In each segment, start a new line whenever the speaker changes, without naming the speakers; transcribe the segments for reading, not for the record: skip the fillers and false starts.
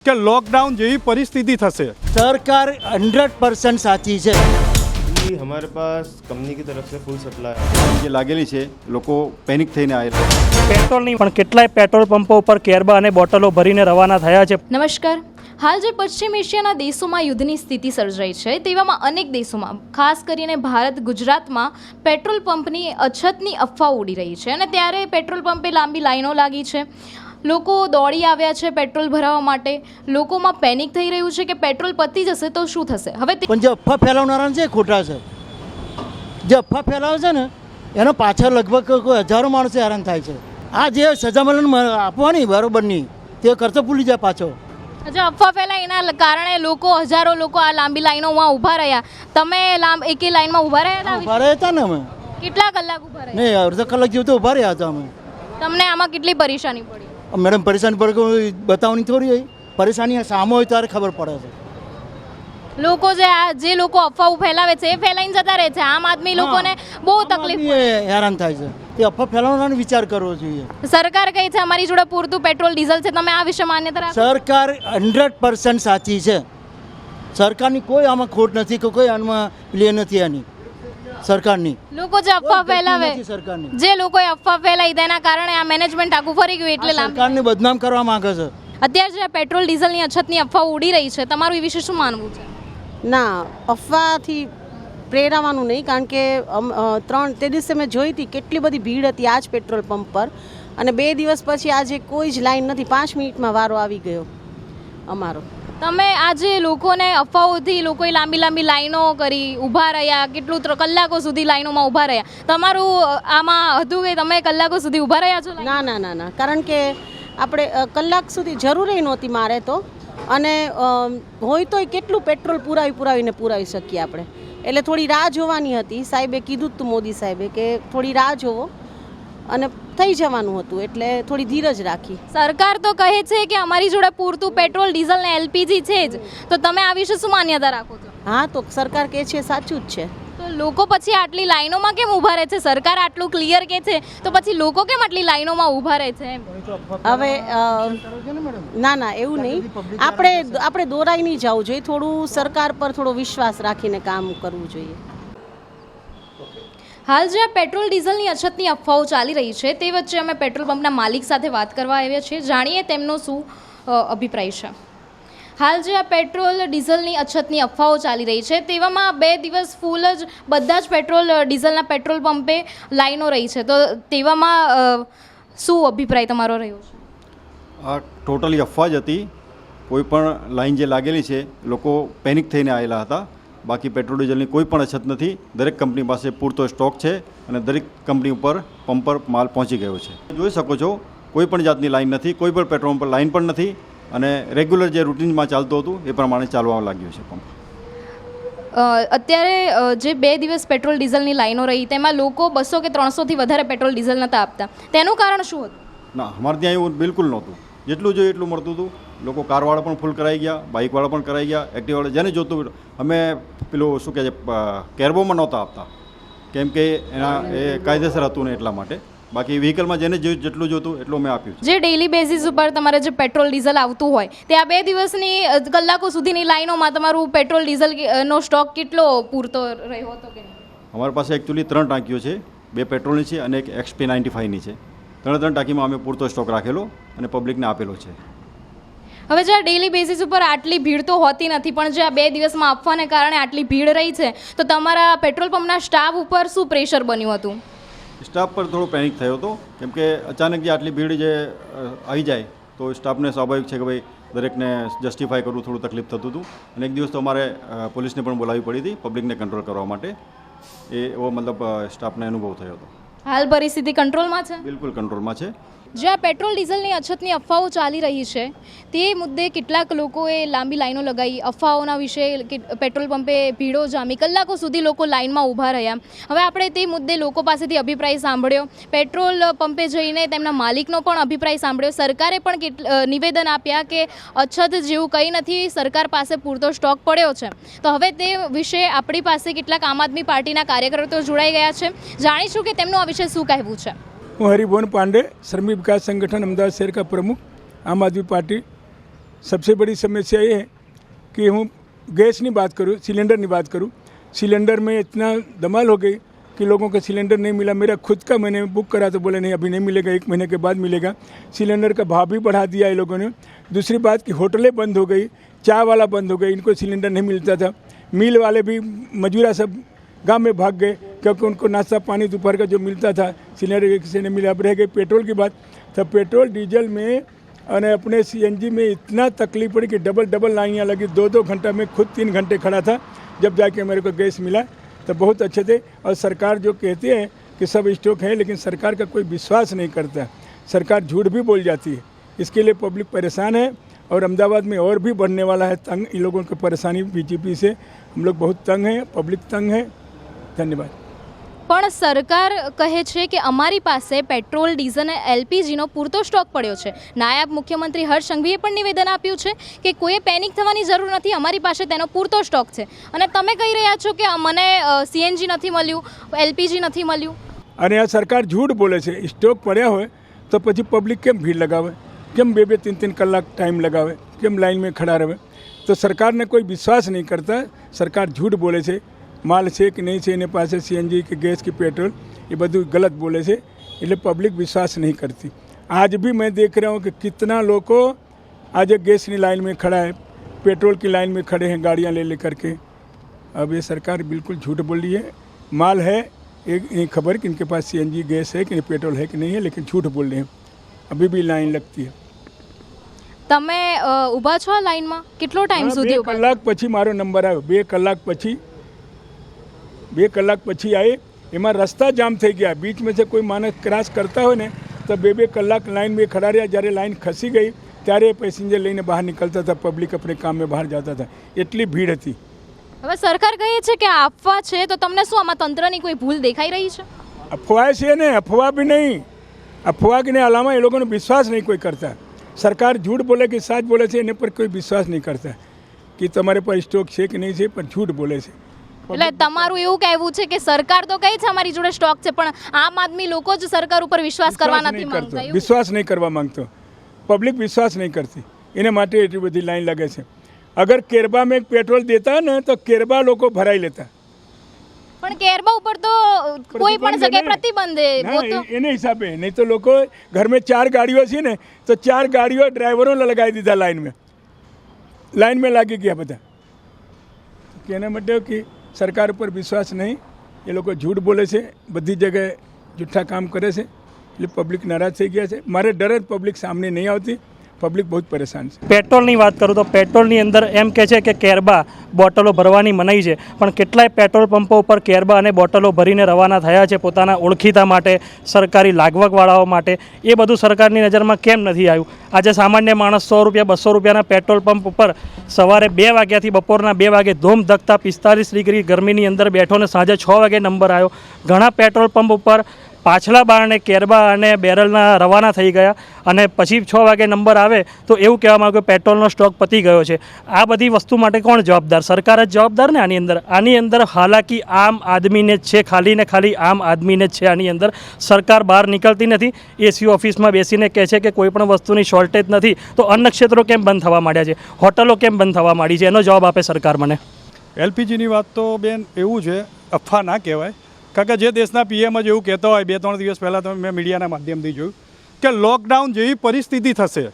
કે લોકડાઉન જેવી પરિસ્થિતિ થશે।
सरकार 100% સાચી છે।
हमारे पास कंपनी की तरफ से फुल सप्लाई है।
જે લાગેલી છે લોકો પેનિક થઈને આવેલા
પેટ્રોલની પણ કેટલાય પેટ્રોલ પંપો ઉપર કેરબા અને બોટલો ભરીને રવાના થયા છે।
નમસ્કાર। હાલ જે પશ્ચિમ એશિયાના દેશોમાં યુદ્ધની સ્થિતિ સર્જાઈ છે તેવામાં અનેક દેશોમાં ખાસ કરીને ભારત ગુજરાતમાં પેટ્રોલ પંપની અછતની અફવા ઉડી રહી છે અને ત્યારે પેટ્રોલ પંપે લાંબી લાઈનો લાગી છે। લોકો દોડી આવ્યા છે પેટ્રોલ ભરાવવા માટે। લોકોમાં પેનિક થઈ રહ્યું છે કે પેટ્રોલ પતી જશે તો શું થશે। હવે
પણ જે અફવા ફેલાવનારા છે ખોટા છે। જે અફવા ફેલાવે છે ને એનો પાછળ લગભગ કોઈ હજારો માણસો હેરાન થાય છે। આ જે સજામલન આપવાની બરોબરની તે કરતો ભૂલી જાય પાછો।
જો અફવા ફેલાય એના કારણે હજારો લોકો આ લાંબી લાઈનોમાં ઊભા રહ્યા। તમે એકે લાઈનમાં ઊભા રહ્યા હતા?
ઊભા રહ્યા હતા ને અમે।
કેટલા કલાક ઊભા રહ્યા?
નહીં, અડધો કલાક જેવું તો ઊભા રહ્યા હતા અમે।
તમને આમાં કેટલી પરેશાની પડી?
મેડમ પરેશાની પડે કોઈ બતાવવાની થોડી હોય। પરેશાની સામે હોય ત્યારે ખબર પડે છે।
લોકો જે લોકો અફવાઓ ફેલાવે છે એ ફેલાઈને જતા રહે છે। આમ આદમી લોકોને બહુ તકલીફ
હેરાન થાય છે। તે અફવા ફેલાવવાનો વિચાર કરવો જોઈએ।
સરકાર કહે છે અમારી જોડે પૂરતું પેટ્રોલ ડીઝલ છે। તમે આ વિશે માન્યતા રાખો?
સરકાર 100% સાચી છે। સરકારની કોઈ આમાં ખોટ નથી કે કોઈ આમાં પ્લે નથી આની સરકારની।
લોકો જે અફવા ફેલાવે,
સરકારની
જે લોકોએ અફવા ફેલાઈ તેના કારણે આ મેનેજમેન્ટ આખું ફરી ગયું એટલે
સરકારને બદનામ કરવા માંગે છે।
અત્યારે જે પેટ્રોલ ડીઝલની અછતની અફવા ઉડી રહી છે તમારું એ વિશે શું માનવું છે?
ના, અફવાથી પ્રેરાવાનું નહીં, કારણ કે તે દિવસે મેં જોઈ હતી કેટલી બધી ભીડ હતી આ જ પેટ્રોલ પંપ પર અને 2 દિવસ પછી આજે કોઈ જ લાઈન નથી। 5 મિનિટમાં વારો આવી ગયો અમારો।
તમે આજે લોકોને અફવાઓથી લોકોએ લાંબી લાંબી લાઈનો કરી, ઊભા રહ્યા, કેટલું કલાકો સુધી લાઈનોમાં ઊભા રહ્યા। તમારું આમાં હતું કે તમે કલાકો સુધી ઊભા રહ્યા છો?
ના ના ના ના, કારણ કે આપણે કલાક સુધી જરૂરી નહોતી મારે તો, અને હોય તોય કેટલું પેટ્રોલ પુરાવી શકીએ આપણે। એટલે થોડી રાહ જોવાની હતી। સાહેબે કીધું હતું, મોદી સાહેબે, કે થોડી રાહ જોવો અને થઈ જવાનું હતું, એટલે થોડી ધીરજ રાખી।
સરકાર તો કહે છે કે અમારી જોડે પૂરતું પેટ્રોલ ડીઝલ ને એલપીજી છે જ, તો તમે આ વિશે શું માન્યતા રાખો છો?
હા, તો સરકાર કહે છે સાચું જ છે।
તો લોકો પછી આટલી લાઈનોમાં કેમ ઊભા રહે છે? સરકાર આટલું ક્લિયર કે છે તો પછી લોકો કેમ આટલી લાઈનોમાં ઊભા રહે છે?
હવે ના ના, એવું નહીં, આપણે દોરાઈ નહીં જવું જોઈએ। થોડું સરકાર પર થોડો વિશ્વાસ રાખીને કામ કરવું જોઈએ।
હાલ જે પેટ્રોલ ડીઝલની અછતની અફવાઓ ચાલી રહી છે તે વચ્ચે અમે પેટ્રોલ પંપના માલિક સાથે વાત કરવા આવ્યા છીએ। જાણીએ તેમનો શું અભિપ્રાય છે। હાલ જે આ પેટ્રોલ ડીઝલની અછતની અફવાઓ ચાલી રહી છે તેવામાં 2 દિવસ ફૂલ જ બધા જ પેટ્રોલ ડીઝલના પેટ્રોલ પંપે લાઈનો રહી છે, તો તેવામાં શું અભિપ્રાય તમારો રહ્યો છે?
આ ટોટલી અફવા જ હતી। કોઈ પણ લાઈન જે લાગેલી છે લોકો પેનિક થઈને આવેલા હતા। બાકી પેટ્રોલ ડીઝલની કોઈ પણ અછત નથી। દરેક કંપની પાસે પૂરતો સ્ટોક છે અને દરેક કંપની ઉપર પંપ પર માલ પહોંચી ગયો છે। જોઈ શકો છો કોઈ પણ જાતની લાઈન નથી, કોઈ પણ પેટ્રોલ પંપ પર લાઈન પણ નથી અને રેગ્યુલર જે રૂટીનમાં ચાલતું હતું એ પ્રમાણે ચાલવા લાગ્યું છે પંપ।
અત્યારે જે 2 દિવસ પેટ્રોલ ડીઝલની લાઈનો રહી તેમાં લોકો 200 કે 300થી વધારે પેટ્રોલ ડીઝલ નહોતા આપતા। તેનું કારણ શું હતું?
ના, અમારે ત્યાં એવું બિલકુલ નહોતું। જેટલું જોઈએ એટલું મળતું હતું। લોકો કારવાળા પણ ફૂલ કરાઈ ગયા, બાઇકવાળા પણ કરાઈ ગયા, એક્ટિવાવાળા જેને જોતું। અમે પેલું શું કહે છે કેરબોમાં નહોતા આપતા કેમ કે એના એ કાયદેસર હતું ને એટલા માટે। બાકી વ્હીકલમાં જેને જેટલું જોતું એટલું મેં આપ્યું છે।
જે ડેઇલી બેઝિસ ઉપર તમારે જે પેટ્રોલ ડીઝલ આવતું હોય તે આ 2 દિવસની કલાકો સુધીની લાઈનોમાં તમારું પેટ્રોલ ડીઝલનો સ્ટોક કેટલો પૂરતો રહ્યો હતો કે નહીં?
અમારી પાસે એકચ્યુઅલી 3 ટાંકીઓ છે। 2 પેટ્રોલની છે અને એક XP 95ની છે। 3 ટાંકીમાં અમે પૂરતો સ્ટોક રાખેલો અને પબ્લિકને આપેલો છે।
હવે જે આ ડેઇલી બેઝિસ ઉપર આટલી ભીડ તો હોતી નથી, પણ જે આ 2 દિવસમાં આપવાને કારણે આટલી ભીડ રહી છે તો તમારા પેટ્રોલ પંપના સ્ટાફ ઉપર શું પ્રેશર બન્યું હતું?
સ્ટાફ પર થોડો પેનિક થયો હતો કેમ કે અચાનક જે આટલી ભીડ જે આવી જાય તો સ્ટાફને સ્વાભાવિક છે કે ભાઈ દરેકને જસ્ટિફાઈ કરવું થોડું તકલીફ થતું હતું અને એક દિવસ તો અમારે પોલીસને પણ બોલાવવી પડી હતી પબ્લિકને કંટ્રોલ કરવા માટે। એવો મતલબ સ્ટાફને અનુભવ થયો હતો।
હાલ પરિસ્થિતિ કંટ્રોલમાં છે?
બિલકુલ કંટ્રોલમાં છે।
જે આ પેટ્રોલ ડીઝલની અછતની અફવાઓ ચાલી રહી છે તે મુદ્દે કેટલાક લોકોએ લાંબી લાઈનો લગાવી, અફવાઓના વિશે પેટ્રોલ પંપે ભીડો જામી, કલાકો સુધી લોકો લાઈનમાં ઊભા રહ્યા। હવે આપણે તે મુદ્દે લોકો પાસેથી અભિપ્રાય સાંભળ્યો, પેટ્રોલ પંપે જઈને તેમના માલિકનો પણ અભિપ્રાય સાંભળ્યો। સરકારે પણ નિવેદન આપ્યા કે અછત જેવું કંઈ નથી, સરકાર પાસે પૂરતો સ્ટોક પડ્યો છે। તો હવે તે વિશે આપણી પાસે કેટલાક આમ આદમી પાર્ટીના કાર્યકર્તાઓ જોડાઈ ગયા છે। જાણીશું કે તેમનું આ વિશે શું કહેવું છે।
હું हरिभुवन पांडे, श्रमिक विकास संगठन अहमदाबाद शहर का प्रमुख, आम आदमी पार्टी। सबसे बड़ी समस्या ये है कि हूँ गैस की बात करूँ, सिलेंडर की बात करूँ, सिलेंडर में इतना धमाल हो गई कि लोगों को सिलेंडर नहीं मिला। मेरा खुद का मैंने बुक करा तो बोले नहीं अभी नहीं मिलेगा, 1 महीने के बाद मिलेगा। सिलेंडर का भाव भी बढ़ा दिया ये लोगों ने। दूसरी बात कि होटलें बंद हो गई, चाय वाला बंद हो गई, इनको सिलेंडर नहीं मिलता था। मिल वाले भी मजूरा सब गांव में भाग गए क्योंकि उनको नाश्ता पानी दोपहर का जो मिलता था सिलेंडर किसी ने मिला। अब रह गई पेट्रोल की बात, तो पेट्रोल डीजल में और अपने CNG में इतना तकलीफ पड़ी कि डबल लाइनें लगी। 2-2 घंटा में खुद 3 घंटे खड़ा था, जब जाके मेरे को गैस मिला तो बहुत अच्छे थे। और सरकार जो कहती है कि सब स्टॉक है, लेकिन सरकार का कोई विश्वास नहीं करता। सरकार झूठ भी बोल जाती है, इसके लिए पब्लिक परेशान है। और अहमदाबाद में और भी बढ़ने वाला है तंग, इन लोगों की परेशानी बीजेपी से हम लोग बहुत तंग हैं, पब्लिक तंग है। धन्यवाद।
પણ સરકાર કહે છે કે અમારી પાસે પેટ્રોલ ડીઝલ અને LPGનો પૂરતો સ્ટોક પડ્યો છે. નાયબ મુખ્યમંત્રી હર્ષ સંઘવીએ પણ નિવેદન આપ્યું છે કે કોઈએ પેનિક થવાની જરૂર નથી, અમારી પાસે તેનો પૂરતો સ્ટોક છે. અને તમે કહી રહ્યા છો કે મને CNG નથી મળ્યું, LPG નથી મળ્યું.
અને આ સરકાર झूठ બોલે છે. સ્ટોક પડ્યા હોય તો પછી પબ્લિક કેમ ભીડ લગાવે, કેમ 2-3 કલાક ટાઈમ લગાવે, કેમ લાઈન में खड़ा रहे? તો સરકારને કોઈ વિશ્વાસ નહીં કરતા. સરકાર झूठ બોલે છે. माल છે कि नहीं છે એની પાસે CNG કે ગેસ કે पेट्रोल, ये બધું गलत बोले છે, એટલે पब्लिक विश्वास नहीं करती. आज भी मैं देख रहा हूँ कि कितना लोगों आज गैस की लाइन में खड़ा है, पेट्रोल की लाइन में खड़े हैं गाड़ियाँ ले लेकर के. अब ये सरकार बिल्कुल झूठ बोल रही है. माल है, एक खबर कि इनके पास CNG गैस है कि पेट्रोल है कि नहीं है, लेकिन झूठ बोल रहे हैं. अभी भी लाइन लगती है.
તમે ઊભા છો આ લાઈનમાં કેટલો ટાઈમ સુધી?
2 કલાક પછી મારો નંબર આવ્યો. 2 કલાક પછી 2 કલાક પછી આए, એમાં રસ્તા જામ થઈ ગયા. बीच में से कोई मानस क्रॉस करता हो ने तो 2 કલાક લાइन में खड़ा रहा. જ્યારે લાइन ખસી ગઈ ત્યારે પેસેન્જર લઈને બહાર નીકળતા હતા, પબ્લિક अपने काम में બહાર જતા હતા. એટલી ભીડ હતી.
હવે સરકાર કહે છે કે આ અફવા છે, તો તમને શું આમાં તંત્રની કોઈ ભૂલ દેખાઈ રહી છે?
અફવા છે ને, અફવા भी नहीं. અફવા के अलावा ये लोगों ने विश्वास नहीं कोई करता. सरकार झूठ बोले कि सच बोले છે એના પર કોઈ વિશ્વાસ નહીં કરતા કે તમારે પર સ્ટોક છે કે નહીં છે, પણ झूठ બોલે છે.
એટલે તમારું એવું કહેવું છે કે સરકાર તો કહે છે અમારી જોડે સ્ટોક છે, પણ આમ આદમી લોકો જ સરકાર ઉપર વિશ્વાસ કરવા નથી માંગતા.
વિશ્વાસ નહીં કરવા માંગતો. પબ્લિક વિશ્વાસ નહીં કરતી, એના માટે એટલી બધી લાઈન લાગે છે. અગર કેરબા में पेट्रोल देता ને તો કેરબા લોકો ભરાઈ લેતા.
પણ કેરબા ઉપર તો કોઈ પણ જગ્યાએ પ્રતિબંધ છે.
એને હિસાબે નહીં તો લોકો ઘર में 4 ગાડીઓ છે ને તો 4 ગાડીઓ ડ્રાઈવરો લગાવી દીધા લાઈન में લાગી ગયા બધા. એના માટે કે સરકાર ઉપર વિશ્વાસ નહીં, એ લોકો झूठ બોલે છે, બધી જગ્યાએ જૂઠા કામ કરે છે, એટલે પબ્લિક નારાજ થઈ ગયા છે. મારે ડર જ પબ્લિક સામે નહીં આવતી. પબ્લિક બહુ પરેશાન છે.
પેટ્રોલની વાત કરું તો પેટ્રોલની અંદર એમ કહે છે કે કેરબા બોટલો ભરવાની મનાઈ છે, પણ કેટલાય પેટ્રોલ પંપો ઉપર કેરબા અને બોટલો ભરીને રવાના થયા છે પોતાના ઓળખીતા માટે, સરકારી લાગવગવાળાઓ માટે. એ બધું સરકારની નજરમાં કેમ નથી આવ્યું? આજે સામાન્ય માણસ 100 રૂપિયા 200 રૂપિયાના પેટ્રોલ પંપ ઉપર સવારે 2 વાગ્યાથી બપોરના 2 વાગે ધૂમ ધકતા 45 ડિગ્રી ગરમીની અંદર બેઠો ને સાંજે 6 વાગે નંબર આવ્યો. ઘણા પેટ્રોલ પંપ ઉપર પાછલા બારણે કેરબા અને બેરલના રવાના થઈ ગયા અને પછી 6 વાગે નંબર આવે તો એવું કહેવામાં આવ્યું કે પેટ્રોલનો સ્ટોક પતી ગયો છે. આ બધી વસ્તુ માટે કોણ જવાબદાર? સરકાર જ જવાબદાર ને આની અંદર હાલાકી આમ આદમીને જ છે, ખાલી ને ખાલી આમ આદમીને જ છે. આની અંદર સરકાર બહાર નીકળતી નથી. એસી ઓફિસમાં બેસીને કહે છે કે કોઈ પણ વસ્તુની શોર્ટેજ નથી, તો અન્ય ક્ષેત્રો કેમ બંધ થવા માંડ્યા છે, હોટલો કેમ બંધ થવા માંડી છે? એનો જવાબ આપે સરકાર મને.
LPGની વાત તો બેન એવું છે, અફવા ના કહેવાય. કારણ કે જે દેશના PM જ એવું કહેતા હોય, 2-3 દિવસ પહેલાં તમે મેં મીડિયાના માધ્યમથી જોયું કે લોકડાઉન જેવી પરિસ્થિતિ થશે.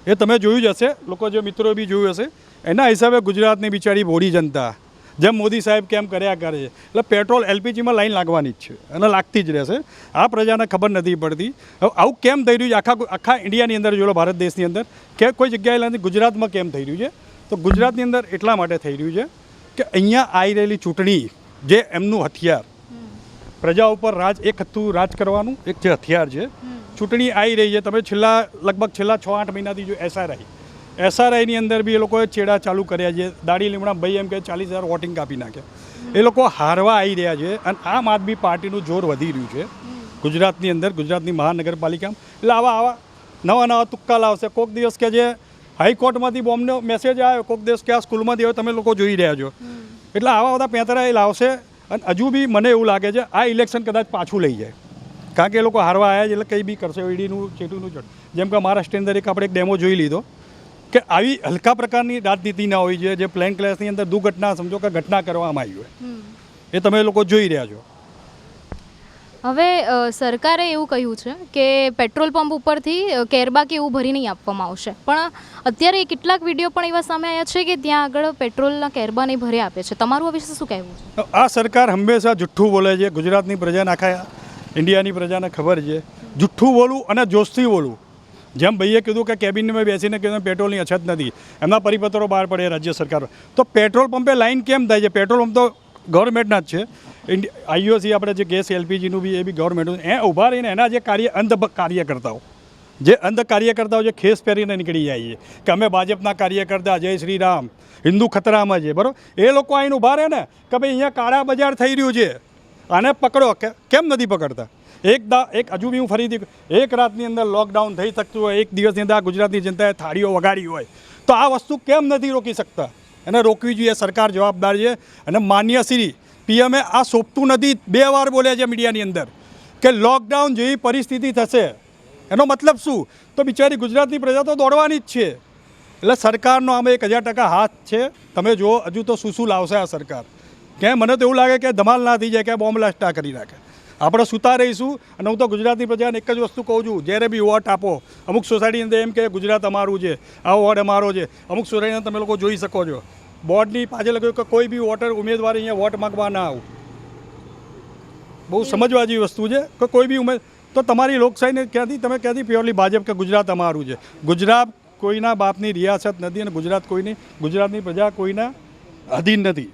એ તમે જોયું જ હશે, લોકો જે મિત્રો બી જોયું હશે. એના હિસાબે ગુજરાતની બિચારી ભોળી જનતા જેમ મોદી સાહેબ કેમ કર્યા કરે છે, એટલે પેટ્રોલ LPGમાં લાઈન લાગવાની જ છે અને લાગતી જ રહેશે. આ પ્રજાને ખબર નથી પડતી. હવે આવું કેમ થઈ રહ્યું છે આખા ઇન્ડિયાની અંદર? જોડો ભારત દેશની અંદર કે કોઈ જગ્યાએ નથી, ગુજરાતમાં કેમ થઈ રહ્યું છે? તો ગુજરાતની અંદર એટલા માટે થઈ રહ્યું છે કે અહીંયા આવી રહેલી ચૂંટણી જે એમનું હથિયાર, પ્રજા ઉપર એક હતું રાજ કરવાનું, એક જે હથિયાર છે ચૂંટણી આવી રહી છે. તમે લગભગ છેલ્લા 6-8 મહિનાથી જો SRIની અંદર બી એ લોકોએ છેડા ચાલુ કર્યા છે. દાડી લીમડા ભાઈ એમ કે 40,000 વોટિંગ કાપી નાખે. એ લોકો હારવા આવી રહ્યા છે અને આમ આદમી પાર્ટીનું જોર વધી રહ્યું છે ગુજરાતની અંદર, ગુજરાતની મહાનગરપાલિકામાં. એટલે આવા નવા તુક્કા લાવશે. કોઈક દિવસ કે જે હાઈકોર્ટમાંથી બોમ્બનો મેસેજ આવ્યો, કોઈક દિવસ કે આ સ્કૂલમાંથી આવ્યો, તમે લોકો જોઈ રહ્યા છો. એટલે આવા બધા પેંતરા એ લાવશે. અને હજુ બી મને એવું લાગે છે આ ઇલેક્શન કદાચ પાછું લઈ જાય, કારણ કે એ લોકો હારવા આવ્યા છે એટલે કંઈ બી કરશે. ઈડીનું ચેટુનું ચડ, જેમ કે મહારાષ્ટ્રની અંદર આપણે એક ડેમો જોઈ લીધો કે આવી હલકા પ્રકારની રાજનીતિ ના હોવી જોઈએ, જે પ્લેન ક્લેશની અંદર દુર્ઘટના સમજો કે ઘટના કરવામાં આવી હોય, એ તમે લોકો જોઈ રહ્યા છો.
હવે સરકારે એવું કહ્યું છે કે પેટ્રોલ પંપ ઉપરથી કેરબા કે એવું ભરી નહીં આપવામાં આવશે, પણ અત્યારે કેટલાક વિડીયો પણ એવા સામે આવ્યા છે કે ત્યાં આગળ પેટ્રોલના કેરબા નહીં ભરી આપે છે. તમારું આ વિશે શું કહેવું છે?
આ સરકાર હંમેશા જુઠ્ઠું બોલે છે. ગુજરાતની પ્રજાને, આખા ઇન્ડિયાની પ્રજાને ખબર છે, જુઠ્ઠું બોલવું અને જોશથી બોલવું. જેમ ભાઈએ કીધું કે કેબિનમાં બેસીને કીધું પેટ્રોલની અછત નથી, એમના પરિપત્રો બહાર પડે રાજ્ય સરકાર, તો પેટ્રોલ પંપે લાઈન કેમ થાય છે? પેટ્રોલ પંપ તો ગવર્મેન્ટના જ છે. આઈઓસી આપણે જે ગેસ એલપીજીનું બી એ બી ગવર્મેન્ટનું. એ ઊભા રહીને એના જે અંધ કાર્યકર્તાઓ, જે ખેસ પહેરીને નીકળી જાય છે કે અમે ભાજપના કાર્યકર્તા, જય શ્રી રામ, હિન્દુ ખતરામાં છે, બરાબર, એ લોકો આવીને ઊભા રહે ને કે ભાઈ અહીંયા કાળા બજાર થઈ રહ્યું છે, આને પકડો. કેમ નથી પકડતા? એક હજુ બી હું ફરીથી, એક રાતની અંદર લોકડાઉન થઈ શકતું હોય, એક દિવસની અંદર ગુજરાતની જનતાએ થાળીઓ વગાડી હોય, તો આ વસ્તુ કેમ નથી રોકી શકતા? એને રોકવી જોઈએ, સરકાર જવાબદાર છે. અને માન્ય શ્રી પીએમએ આ સોંપતું નથી. 2 વાર બોલ્યા છે મીડિયાની અંદર કે લોકડાઉન જેવી પરિસ્થિતિ થશે. એનો મતલબ શું? તો બિચારી ગુજરાતની પ્રજા તો દોડવાની જ છે. એટલે સરકારનો આમાં 1000% હાથ છે. તમે જુઓ હજુ તો શું લાવશે આ સરકાર. ક્યાંય મને તો એવું લાગે કે ધમાલ ના થઈ જાય, કે બોમ્બ બ્લાસ્ટ ના કરી નાખે. આપણે સૂતા રહીશું. અને હું તો ગુજરાતની પ્રજાને એક જ વસ્તુ કહું છું, જ્યારે બી વોટ આપો, અમુક સોસાયટીની અંદર એમ કે ગુજરાત અમારું છે, આ વોર્ડ અમારો છે. અમુક સોસાયટીને તમે લોકો જોઈ શકો છો, બોર્ડની પાછળ લખ્યું કે કોઈ બી વોટર ઉમેદવાર અહીંયા વોટ માગવા ના આવું. બહુ સમજવા જેવી વસ્તુ છે કે કોઈ બી તો તમારી લોકશાહીને ક્યાંથી પ્યોરલી ભાજપ કે ગુજરાત અમારું છે. ગુજરાત કોઈના બાપની રિયાસત નથી, અને ગુજરાતની પ્રજા કોઈના અધીન નથી.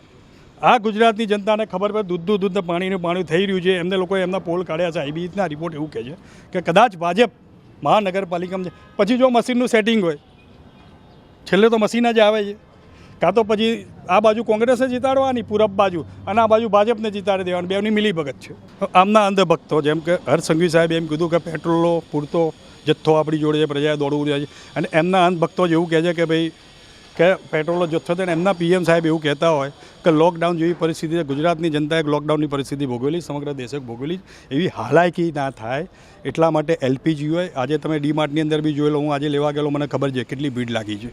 આ ગુજરાતની જનતાને ખબર પડે, દૂધનું પાણીનું થઈ રહ્યું છે. એમને લોકોએ એમના પોલ કાઢ્યા છે. આઈબીના રિપોર્ટ એવું કહે છે કે કદાચ ભાજપ મહાનગરપાલિકામાં છે, પછી જો મશીનનું સેટિંગ હોય, છેલ્લે તો મશીન જ આવે છે, કાં તો પછી આ બાજુ કોંગ્રેસે જીતાડવાની પૂરબ બાજુ, અને આ બાજુ ભાજપને જીતાડી દેવાની. બેની મિલીભગત છે. આમના અંધભક્તો, જેમ કે હર્ષ સંઘવી સાહેબ એમ કીધું કે પેટ્રોલનો પૂરતો જથ્થો આપણી જોડે છે, પ્રજાએ દોડવું જોઈએ, અને એમના અંધભક્તો જ એવું કહે છે કે ભાઈ કે પેટ્રોલનો જથ્થો થઈને એમના પીએમ સાહેબ એવું કહેતા હોય કે લોકડાઉન જેવી પરિસ્થિતિ છે, ગુજરાતની જનતાએ લોકડાઉનની પરિસ્થિતિ ભોગવેલી, સમગ્ર દેશે ભોગવેલી, એવી હાલાકી ના થાય એટલા માટે એલપીજી હોય. આજે તમે ડીમાર્ટની અંદર બી જોઈ લો, હું આજે લેવા ગયેલો, મને ખબર છે કેટલી ભીડ લાગી છે.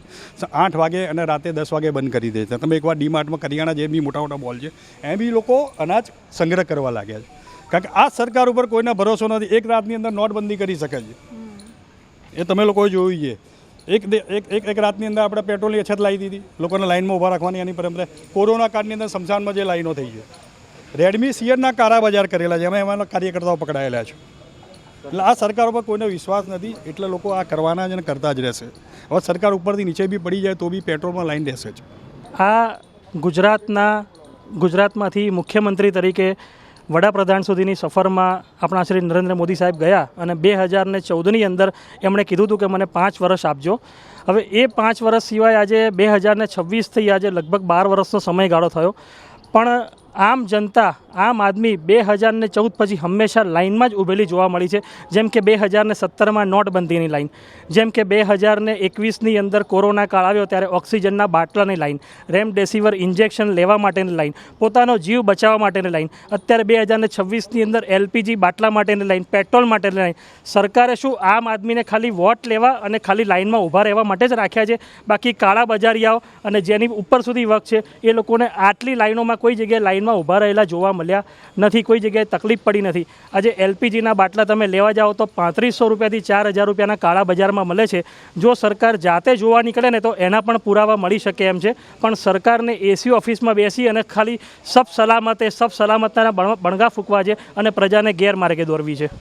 8 વાગે અને રાતે 10 વાગે બંધ કરી દે છે. તમે એકવાર ડીમાર્ટમાં કરિયાણા જે બી મોટા મોલ છે, એ બી લોકો અનાજ સંગ્રહ કરવા લાગ્યા છે. કારણ કે આ સરકાર ઉપર કોઈને ભરોસો નથી. એક રાતની અંદર નોટબંધી કરી શકે છે, એ તમે લોકોએ જોયું છે. એક રાતની અંદર આપણે પેટ્રોલની અછત લાવી દીધી, લોકોને લાઇનમાં ઊભા રાખવાની એની પરંપરા. કોરોના કાળની અંદર સ્મશાનમાં જે લાઈનો થઈ છે, રેડમી સિયરના કાળા બજાર કરેલા છે, એમાં કાર્યકર્તાઓ પકડાયેલા છે. એટલે આ સરકાર ઉપર કોઈને વિશ્વાસ નથી, એટલે લોકો આ કરવાના જ અને કરતા જ રહેશે. હવે સરકાર ઉપરથી નીચે બી પડી જાય તો બી પેટ્રોલમાં લાઈન રહેશે જ.
આ ગુજરાતમાંથી મુખ્યમંત્રી તરીકે વડાપ્રધાન સુધીની સફરમાં આપણા શ્રી નરેન્દ્ર મોદી સાહેબ ગયા, અને 2014ની અંદર એમણે કીધું હતું કે મને 5 વર્ષ આપજો. હવે એ 5 વર્ષ સિવાય આજે 2026 થઈ, આજે લગભગ 12 વર્ષનો સમયગાળો થયો, પણ આમ જનતા, આમ આદમી 2014 પછી હંમેશા લાઇનમાં જ ઊભેલી જોવા મળી છે. જેમ કે 2017માં નોટબંધીની લાઇન, જેમ કે 2021ની અંદર કોરોના કાળ આવ્યો ત્યારે ઓક્સિજનના બાટલાની લાઇન, રેમડેસિવિર ઇન્જેક્શન લેવા માટેની લાઇન, પોતાનો જીવ બચાવવા માટેની લાઇન, અત્યારે 2026ની અંદર એલપીજી બાટલા માટેની લાઇન, પેટ્રોલ માટેની લાઇન. સરકારે શું આમ આદમીને ખાલી વોટ લેવા અને ખાલી લાઇનમાં ઊભા રહેવા માટે જ રાખ્યા છે? બાકી કાળા બજારિયાઓ અને જેની ઉપર સુધી વક છે એ લોકોને આટલી લાઇનોમાં કોઈ જગ્યાએ લાઇનમાં ઊભા રહેલા જોવા મળ્યા નથી, કોઈ જગ્યાએ તકલીફ પડી નથી. આજે એલપીજીના બાટલા તમે લેવા જાઓ તો 3500 રૂપિયાથી 4000 રૂપિયાના કાળા બજારમાં મળે છે. જો સરકાર જાતે જોવા નીકળે ને તો એના પણ પુરાવા મળી શકે એમ છે, પણ સરકારને એસી ઓફિસમાં બેસી અને ખાલી સબ સલામતના બણગા ફૂંકવા છે અને પ્રજાને ગેરમાર્ગે દોરવી છે.